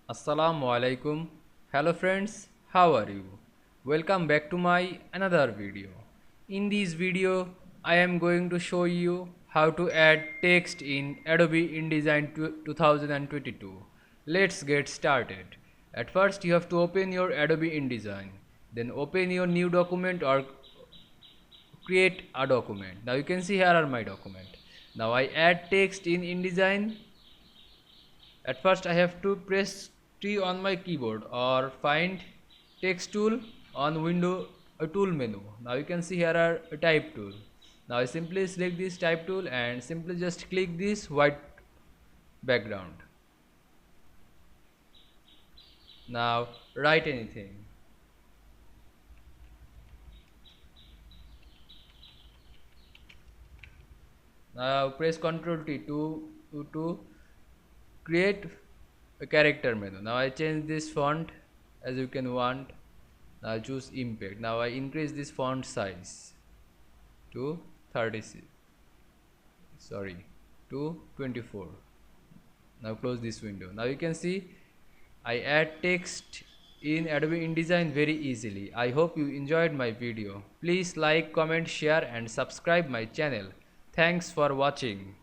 Assalamu Walaikum. Hello friends, how are you? Welcome back to my another video. In this video, I am going to show you how to add text in Adobe InDesign 2022. Let's get started. At first, you have to open your Adobe InDesign. Then open your new document or create a document. Now you can see here are my document. Now I add text in InDesign. At first I have to press T on my keyboard or find text tool on window a tool menu. Now you can see here are a type tool. Now I simply select this type tool and simply just click this white background. Now write anything. Now press Ctrl T to create a character menu. Now I change this font as you can want. Now I choose impact. Now I increase this font size to 36, sorry, to 24. Now close this window. Now you can see I add text in Adobe InDesign very easily. I hope you enjoyed my video. Please like, comment, share and subscribe my channel. Thanks for watching.